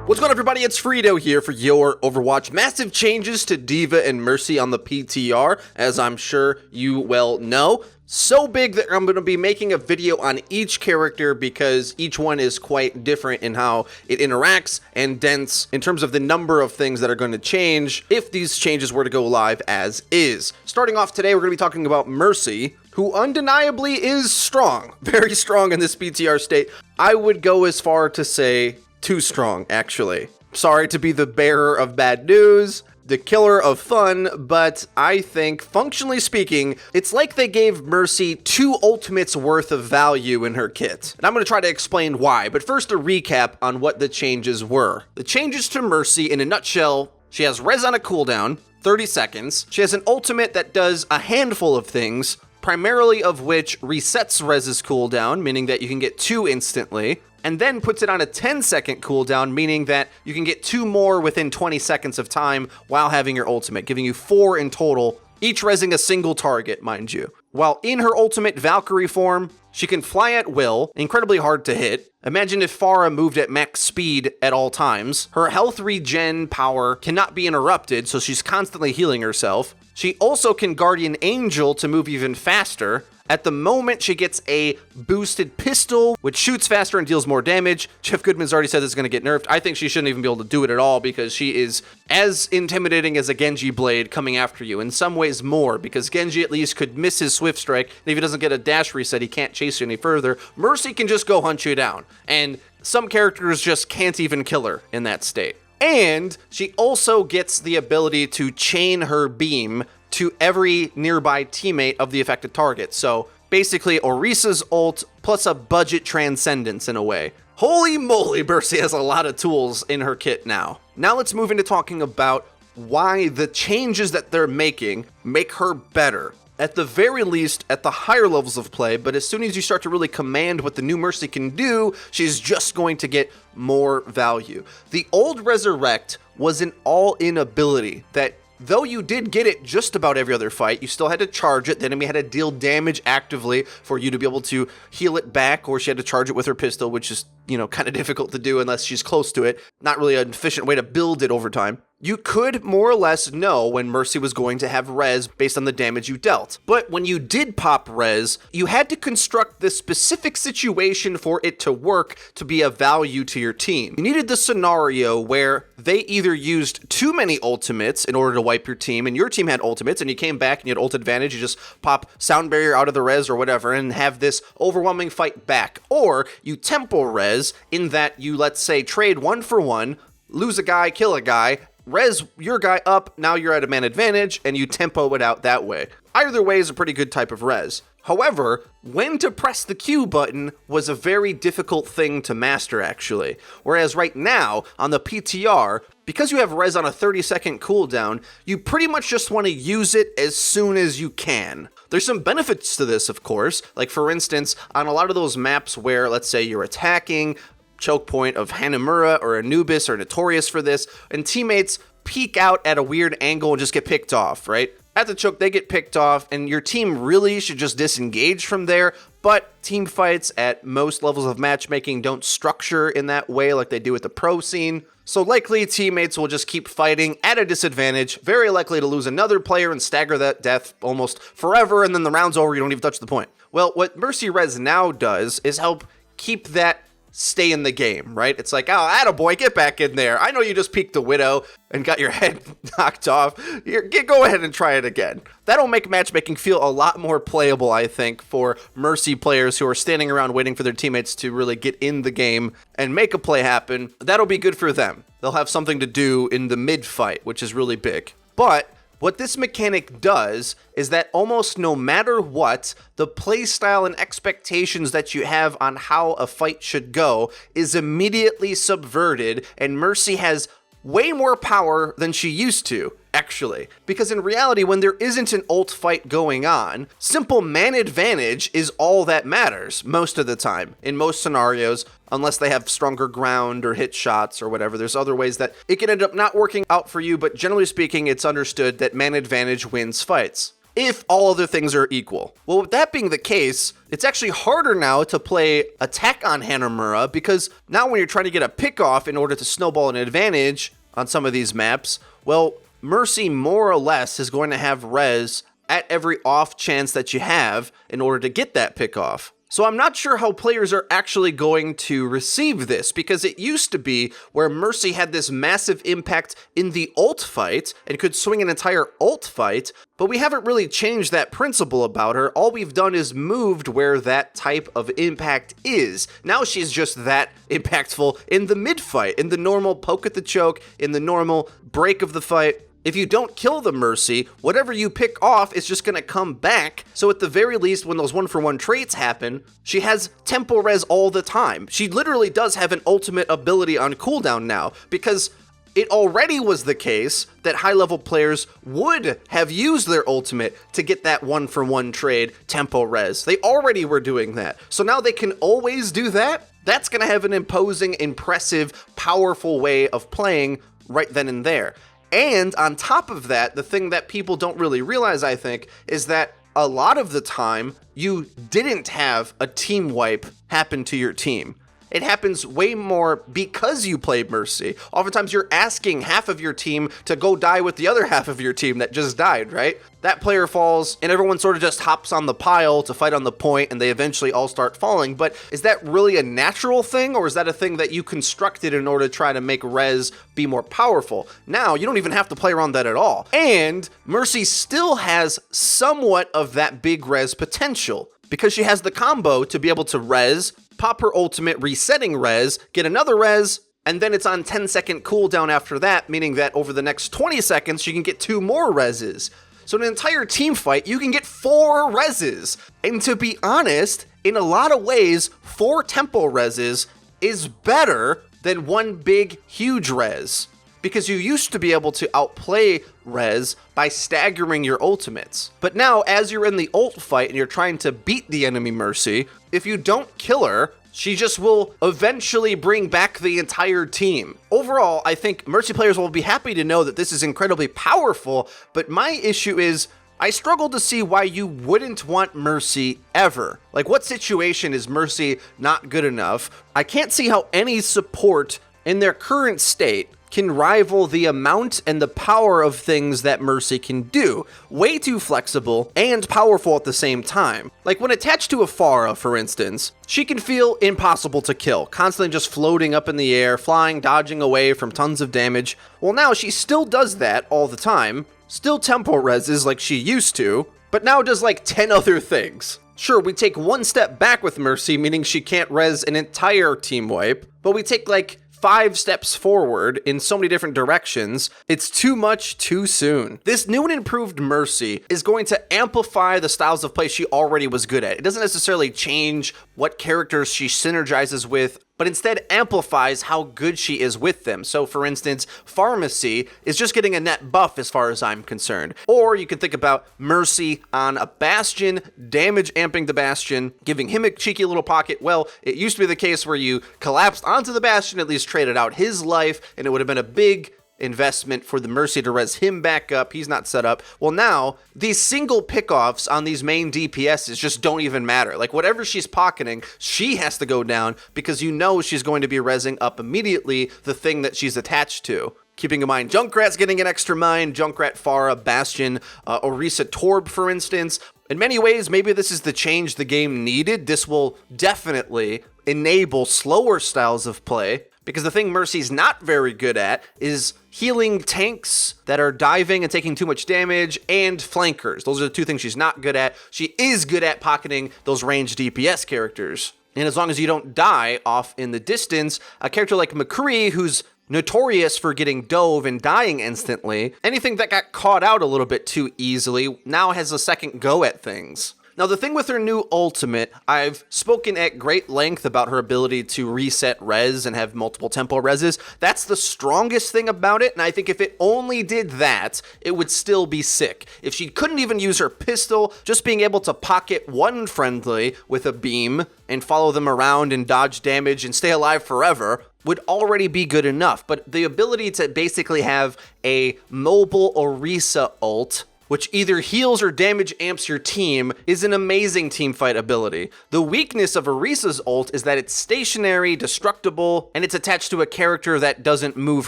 What's going on, everybody? It's FREEDO here for Your Overwatch. Massive changes to D.Va and Mercy on the PTR, as I'm sure you well know. So big that I'm going to be making a video on each character because each one is quite different in how it interacts and dense in terms of the number of things that are going to change if these changes were to go live as is. Starting off today, we're going to be talking about Mercy, who undeniably is strong, very strong in this PTR state. I would go as far to say too strong, actually. Sorry to be the bearer of bad news, the killer of fun, but I think, functionally speaking, it's like they gave Mercy 2 ultimates worth of value in her kit. And I'm going to try to explain why, but first a recap on what the changes were. The changes to Mercy, in a nutshell: she has res on a cooldown, 30 seconds. She has an ultimate that does a handful of things, primarily of which resets res's cooldown, meaning that you can get 2 instantly, and then puts it on a 10-second cooldown, meaning that you can get 2 more within 20 seconds of time while having your ultimate, giving you 4 in total, each resing a single target, mind you. While in her ultimate Valkyrie form, she can fly at will, incredibly hard to hit. Imagine if Pharah moved at max speed at all times. Her health regen power cannot be interrupted, so she's constantly healing herself. She also can Guardian Angel to move even faster. At the moment, she gets a boosted pistol, which shoots faster and deals more damage. Jeff Goodman's already said this is going to get nerfed. I think she shouldn't even be able to do it at all because she is as intimidating as a Genji blade coming after you. In some ways more, because Genji at least could miss his Swift Strike, and if he doesn't get a dash reset, he can't chase you any further. Mercy can just go hunt you down, and some characters just can't even kill her in that state. And she also gets the ability to chain her beam to every nearby teammate of the affected target. So basically Orisa's ult plus a budget transcendence in a way. Holy moly, Mercy has a lot of tools in her kit now. Now let's move into talking about why the changes that they're making make her better. At the very least, at the higher levels of play, but as soon as you start to really command what the new Mercy can do, she's just going to get more value. The old Resurrect was an all-in ability that, though you did get it just about every other fight, you still had to charge it. The enemy had to deal damage actively for you to be able to heal it back, or she had to charge it with her pistol, which is, kind of difficult to do unless she's close to it. Not really an efficient way to build it over time. You could more or less know when Mercy was going to have res based on the damage you dealt. But when you did pop res, you had to construct this specific situation for it to work to be of value to your team. You needed the scenario where they either used too many ultimates in order to wipe your team, and your team had ultimates, and you came back and you had ult advantage, you just pop sound barrier out of the res or whatever and have this overwhelming fight back. Or you tempo res in that you, let's say, trade 1 for 1, lose a guy, kill a guy, res your guy up, now you're at a man advantage, and you tempo it out that way. Either way is a pretty good type of res. However, when to press the Q button was a very difficult thing to master, actually. Whereas right now, on the PTR, because you have res on a 30-second cooldown, you pretty much just want to use it as soon as you can. There's some benefits to this, of course, like for instance, on a lot of those maps where, let's say, you're attacking, choke point of Hanamura or Anubis are notorious for this, and teammates peek out at a weird angle and just get picked off, right? At the choke, they get picked off, and your team really should just disengage from there, but team fights at most levels of matchmaking don't structure in that way like they do at the pro scene. So likely teammates will just keep fighting at a disadvantage, very likely to lose another player and stagger that death almost forever, and then the round's over, you don't even touch the point. Well, what Mercy Res now does is help keep that stay in the game, right? It's like, oh, attaboy, get back in there. I know you just peeked the Widow and got your head knocked off. Go ahead and try it again. That'll make matchmaking feel a lot more playable, I think, for Mercy players who are standing around waiting for their teammates to really get in the game and make a play happen. That'll be good for them. They'll have something to do in the mid-fight, which is really big. But what this mechanic does is that almost no matter what, the playstyle and expectations that you have on how a fight should go is immediately subverted, and Mercy has way more power than she used to, actually. Because in reality, when there isn't an ult fight going on, simple man advantage is all that matters most of the time, in most scenarios, unless they have stronger ground or hit shots or whatever. There's other ways that it can end up not working out for you, but generally speaking, it's understood that man advantage wins fights. if all other things are equal. Well, with that being the case, it's actually harder now to play attack on Hanamura, because now when you're trying to get a pick off in order to snowball an advantage on some of these maps, well, Mercy more or less is going to have res at every off chance that you have in order to get that pick off. So I'm not sure how players are actually going to receive this, because it used to be where Mercy had this massive impact in the ult fight and could swing an entire ult fight, but we haven't really changed that principle about her. All we've done is moved where that type of impact is. Now she's just that impactful in the mid fight, in the normal poke at the choke, in the normal break of the fight. If you don't kill the Mercy, whatever you pick off is just going to come back. So at the very least, when those 1-for-1 traits happen, she has tempo res all the time. She literally does have an ultimate ability on cooldown now, because it already was the case that high-level players would have used their ultimate to get that 1-for-1 trade tempo res. They already were doing that. So now they can always do that? That's going to have an imposing, impressive, powerful way of playing right then and there. And on top of that, the thing that people don't really realize, I think, is that a lot of the time, you didn't have a team wipe happen to your team. It happens way more because you play Mercy. Oftentimes you're asking half of your team to go die with the other half of your team that just died, right? That player falls and everyone sort of just hops on the pile to fight on the point, and they eventually all start falling. But is that really a natural thing, or is that a thing that you constructed in order to try to make res be more powerful? Now you don't even have to play around that at all. And Mercy still has somewhat of that big res potential, because she has the combo to be able to res, pop her ultimate, resetting res, get another res, and then it's on 10-second cooldown after that, meaning that over the next 20 seconds, she can get 2 more reses. So in an entire team fight, you can get 4 reses. And to be honest, in a lot of ways, 4 tempo reses is better than 1 big, huge res, because you used to be able to outplay res by staggering your ultimates. But now, as you're in the ult fight and you're trying to beat the enemy Mercy, if you don't kill her, she just will eventually bring back the entire team. Overall, I think Mercy players will be happy to know that this is incredibly powerful, but my issue is, I struggle to see why you wouldn't want Mercy ever. Like, what situation is Mercy not good enough? I can't see how any support in their current state can rival the amount and the power of things that Mercy can do. Way too flexible and powerful at the same time. Like when attached to a Pharah, for instance, she can feel impossible to kill, constantly just floating up in the air, flying, dodging away from tons of damage. Well, now she still does that all the time, still tempo reses like she used to, but now does like 10 other things. Sure, we take 1 step back with Mercy, meaning she can't res an entire team wipe, but we take like 5 steps forward in so many different directions. It's too much too soon. This new and improved Mercy is going to amplify the styles of play she already was good at. It doesn't necessarily change what characters she synergizes with, but instead amplifies how good she is with them. So for instance, Pharmacy is just getting a net buff as far as I'm concerned. Or you can think about Mercy on a Bastion, damage amping the Bastion, giving him a cheeky little pocket. Well, it used to be the case where you collapsed onto the Bastion, at least traded out his life, and it would have been a big investment for the Mercy to res him back up. He's not set up. Well, now these single pickoffs on these main DPSs just don't even matter. Like whatever she's pocketing, she has to go down because you know she's going to be resing up immediately the thing that she's attached to. Keeping in mind, Junkrat's getting an extra mine, Junkrat, Pharah, Bastion, Orisa, Torb, for instance. In many ways, maybe this is the change the game needed. This will definitely enable slower styles of play, because the thing Mercy's not very good at is healing tanks that are diving and taking too much damage, and flankers. Those are the 2 things she's not good at. She is good at pocketing those ranged DPS characters. And as long as you don't die off in the distance, a character like McCree, who's notorious for getting dove and dying instantly, anything that got caught out a little bit too easily now has a second go at things. Now, the thing with her new ultimate, I've spoken at great length about her ability to reset res and have multiple tempo reses. That's the strongest thing about it, and I think if it only did that, it would still be sick. If she couldn't even use her pistol, just being able to pocket one friendly with a beam and follow them around and dodge damage and stay alive forever would already be good enough. But the ability to basically have a mobile Orisa ult which either heals or damage amps your team, is an amazing teamfight ability. The weakness of Orisa's ult is that it's stationary, destructible, and it's attached to a character that doesn't move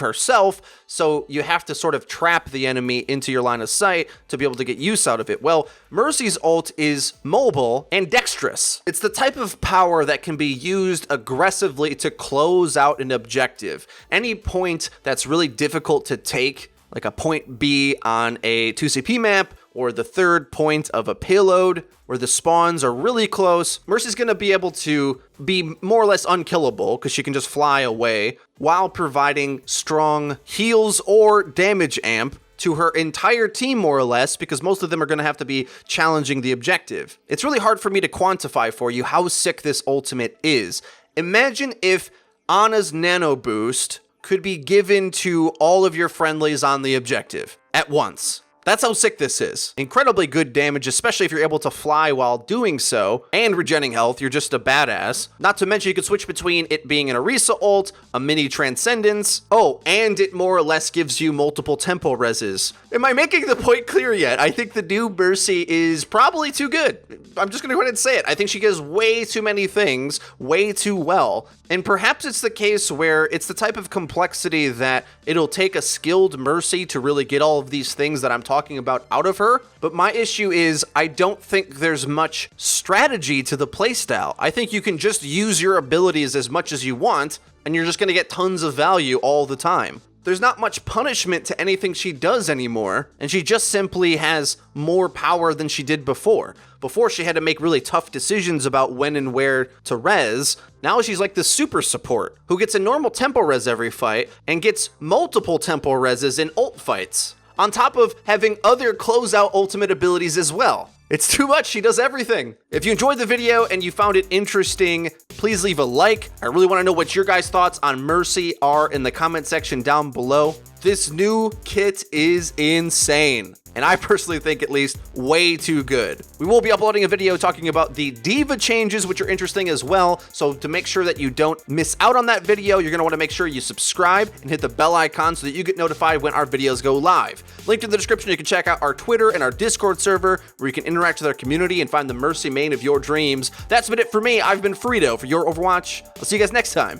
herself, so you have to sort of trap the enemy into your line of sight to be able to get use out of it. Well, Mercy's ult is mobile and dexterous. It's the type of power that can be used aggressively to close out an objective. Any point that's really difficult to take, like a point B on a 2CP map, or the third point of a payload, where the spawns are really close, Mercy's gonna be able to be more or less unkillable because she can just fly away while providing strong heals or damage amp to her entire team, more or less, because most of them are going to have to be challenging the objective. It's really hard for me to quantify for you how sick this ultimate is. Imagine if Ana's nano boost could be given to all of your friendlies on the objective at once. That's how sick this is. Incredibly good damage, especially if you're able to fly while doing so, and regenning health. You're just a badass. Not to mention you could switch between it being an Orisa ult, a mini Transcendence. Oh, and it more or less gives you multiple tempo reses. Am I making the point clear yet? I think the new Mercy is probably too good. I'm just gonna go ahead and say it. I think she does way too many things, way too well. And perhaps it's the case where it's the type of complexity that it'll take a skilled Mercy to really get all of these things that I'm talking about out of her. But my issue is I don't think there's much strategy to the playstyle. I think you can just use your abilities as much as you want, and you're just gonna get tons of value all the time. There's not much punishment to anything she does anymore, and she just simply has more power than she did before. Before, she had to make really tough decisions about when and where to res. Now she's like the super support, who gets a normal tempo res every fight, and gets multiple tempo reses in ult fights, on top of having other closeout ultimate abilities as well. It's too much, she does everything. If you enjoyed the video and you found it interesting, please leave a like. I really wanna know what your guys' thoughts on Mercy are in the comment section down below. This new kit is insane, and I personally think at least way too good. We will be uploading a video talking about the D.Va changes, which are interesting as well, so to make sure that you don't miss out on that video, you're gonna wanna make sure you subscribe and hit the bell icon so that you get notified when our videos go live. Linked in the description, you can check out our Twitter and our Discord server, where you can interact with our community and find the Mercy main of your dreams. That's been it for me. I've been FREEDO for Your Overwatch. I'll see you guys next time.